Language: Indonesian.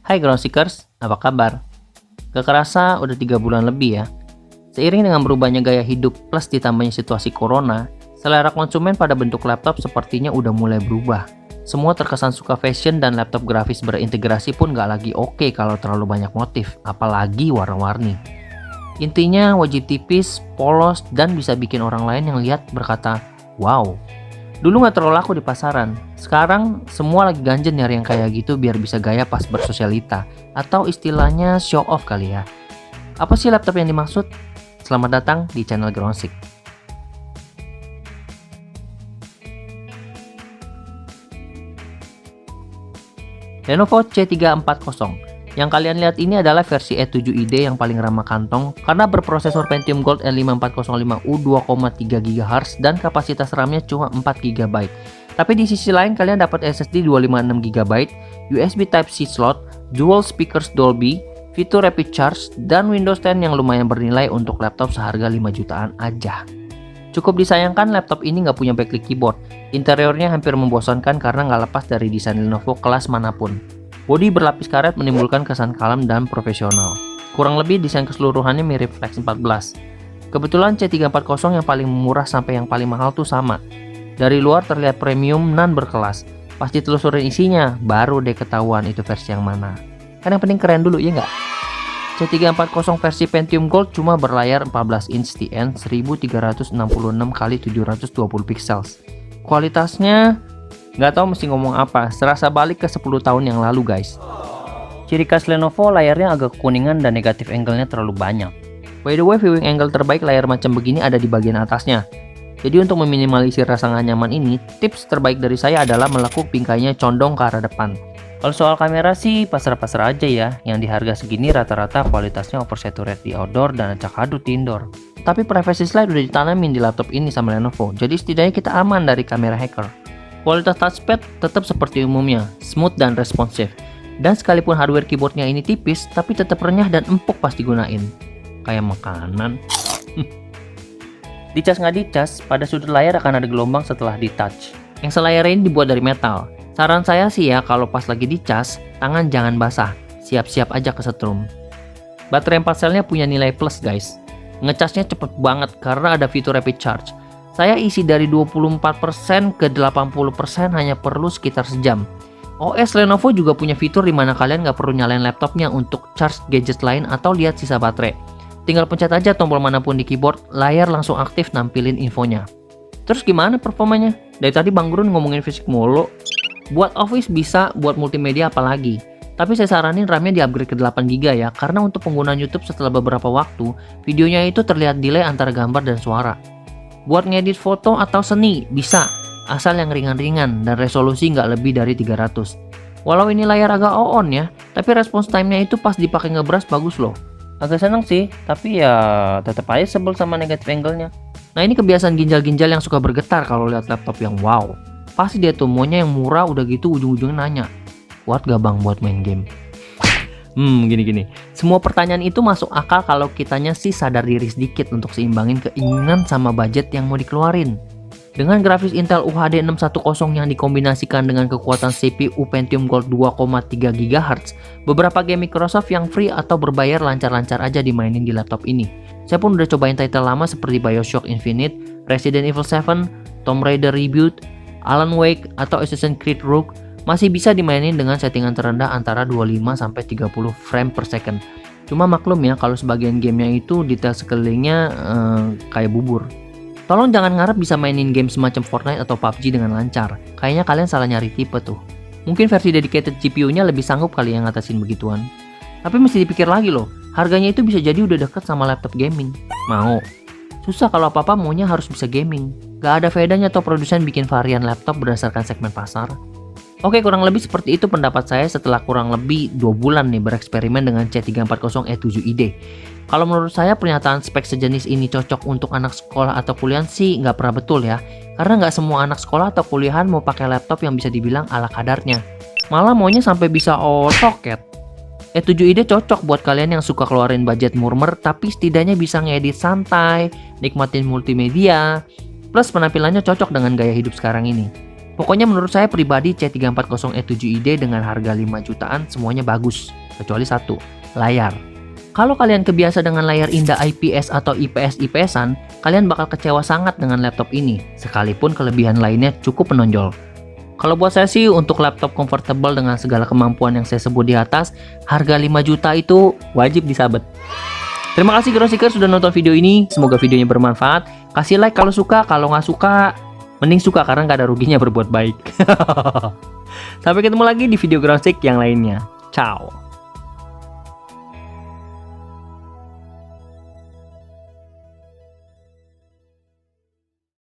Hai Ground Seekers, apa kabar? Gak kerasa udah 3 bulan lebih ya. Seiring dengan berubahnya gaya hidup plus ditambahnya situasi corona, selera konsumen pada bentuk laptop sepertinya udah mulai berubah. Semua terkesan suka fashion dan laptop grafis berintegrasi pun gak lagi oke kalau terlalu banyak motif, apalagi warna-warni. Intinya wajib tipis, polos, dan bisa bikin orang lain yang lihat berkata, wow. Dulu gak terlalu laku di pasaran, sekarang semua lagi ganjen nyari yang kayak gitu biar bisa gaya pas bersosialita, atau istilahnya show off kali ya. Apa sih laptop yang dimaksud? Selamat datang di channel Groundsik. Lenovo C340. Yang kalian lihat ini adalah versi E7ID yang paling ramah kantong karena berprosesor Pentium Gold L5405U 2,3 GHz dan kapasitas RAM-nya cuma 4 GB. Tapi di sisi lain kalian dapat SSD 256 GB, USB Type-C slot, dual speakers Dolby, fitur Rapid Charge, dan Windows 10 yang lumayan bernilai untuk laptop seharga 5 jutaan aja. Cukup disayangkan laptop ini nggak punya backlit keyboard. Interiornya hampir membosankan karena nggak lepas dari desain Lenovo kelas manapun. Bodi berlapis karet menimbulkan kesan kalem dan profesional. Kurang lebih desain keseluruhannya mirip Flex 14. Kebetulan C340 yang paling murah sampai yang paling mahal tuh sama. Dari luar terlihat premium nan berkelas. Pas ditelusurin isinya, baru deh ketahuan itu versi yang mana. Kan yang penting keren dulu, ya nggak? C340 versi Pentium Gold cuma berlayar 14 inch TN 1366x720 pixels. Kualitasnya nggak tahu mesti ngomong apa, serasa balik ke 10 tahun yang lalu guys. Ciri khas Lenovo layarnya agak kekuningan dan negatif angle-nya terlalu banyak. By the way, viewing angle terbaik layar macam begini ada di bagian atasnya. Jadi untuk meminimalisir rasa nggak nyaman ini, tips terbaik dari saya adalah melekuk bingkainya condong ke arah depan. Kalau soal kamera sih pasrah-pasrah aja ya, yang di harga segini rata-rata kualitasnya oversaturate di outdoor dan acak adut di indoor. Tapi privacy slide udah ditanamin di laptop ini sama Lenovo, jadi setidaknya kita aman dari kamera hacker. Kualitas touchpad tetap seperti umumnya, smooth dan responsif. Dan sekalipun hardware keyboardnya ini tipis, tapi tetap renyah dan empuk pas digunain. Kayak makanan. Dicas nggak dicas, pada sudut layar akan ada gelombang setelah di-touch. Yang selayar ini dibuat dari metal. Saran saya sih ya, kalau pas lagi dicas, tangan jangan basah. Siap-siap aja kesetrum. Baterai 4 selnya punya nilai plus guys. Ngecasnya cepet banget karena ada fitur Rapid Charge. Saya isi dari 24% ke 80% hanya perlu sekitar sejam. OS Lenovo juga punya fitur dimana kalian nggak perlu nyalain laptopnya untuk charge gadget lain atau lihat sisa baterai. Tinggal pencet aja tombol manapun di keyboard, layar langsung aktif nampilin infonya. Terus gimana performanya? Dari tadi Bang Grun ngomongin fisik mulu. Buat office bisa, buat multimedia apalagi. Tapi saya saranin RAM-nya di-upgrade ke 8 GB ya, karena untuk penggunaan YouTube setelah beberapa waktu, videonya itu terlihat delay antara gambar dan suara. Buat ngedit foto atau seni, bisa, asal yang ringan-ringan dan resolusi nggak lebih dari 300. Walau ini layar agak on ya, tapi response time-nya itu pas dipakai ngebras bagus loh. Agak seneng sih, tapi ya tetap aja sebel sama negatif angle-nya. Nah ini kebiasaan ginjal-ginjal yang suka bergetar kalau lihat laptop yang wow. Pasti dia tuh maunya yang murah udah gitu ujung-ujungnya nanya, kuat gak bang buat main game? Gini. Semua pertanyaan itu masuk akal kalau kitanya sih sadar diri sedikit untuk seimbangin keinginan sama budget yang mau dikeluarin. Dengan grafis Intel UHD 610 yang dikombinasikan dengan kekuatan CPU Pentium Gold 2,3 GHz, beberapa game Microsoft yang free atau berbayar lancar-lancar aja dimainin di laptop ini. Saya pun udah cobain title lama seperti BioShock Infinite, Resident Evil 7, Tomb Raider Reboot, Alan Wake, atau Assassin's Creed Rogue. Masih bisa dimainin dengan settingan terendah antara 25-30 frame per second. Cuma maklum ya kalau sebagian gamenya itu detail sekelilingnya kayak bubur. Tolong jangan ngarep bisa mainin game semacam Fortnite atau PUBG dengan lancar. Kayaknya kalian salah nyari tipe tuh. Mungkin versi dedicated GPU-nya lebih sanggup kali yang ngatasin begituan. Tapi mesti dipikir lagi loh, harganya itu bisa jadi udah deket sama laptop gaming. Mau? Susah kalau apa-apa maunya harus bisa gaming. Gak ada faedahnya atau produsen bikin varian laptop berdasarkan segmen pasar. Oke, kurang lebih seperti itu pendapat saya setelah kurang lebih 2 bulan nih bereksperimen dengan C340 E7ID. Kalau menurut saya pernyataan spek sejenis ini cocok untuk anak sekolah atau kuliahan sih nggak pernah betul ya. Karena nggak semua anak sekolah atau kuliahan mau pakai laptop yang bisa dibilang ala kadarnya. Malah maunya sampai bisa all socket. E7ID cocok buat kalian yang suka keluarin budget murmer tapi setidaknya bisa ngedit santai, nikmatin multimedia, plus penampilannya cocok dengan gaya hidup sekarang ini. Pokoknya menurut saya pribadi C340E7ID dengan harga 5 jutaan semuanya bagus, kecuali satu, layar. Kalau kalian kebiasa dengan layar indah IPS atau IPS-IPSan, kalian bakal kecewa sangat dengan laptop ini, sekalipun kelebihan lainnya cukup menonjol. Kalau buat saya sih, untuk laptop comfortable dengan segala kemampuan yang saya sebut di atas, harga 5 juta itu wajib disabet. Terima kasih Growseeker sudah nonton video ini, semoga videonya bermanfaat. Kasih like kalau suka, kalau nggak suka, mending suka karena nggak ada ruginya berbuat baik. Sampai ketemu lagi di video Growseek yang lainnya. Ciao.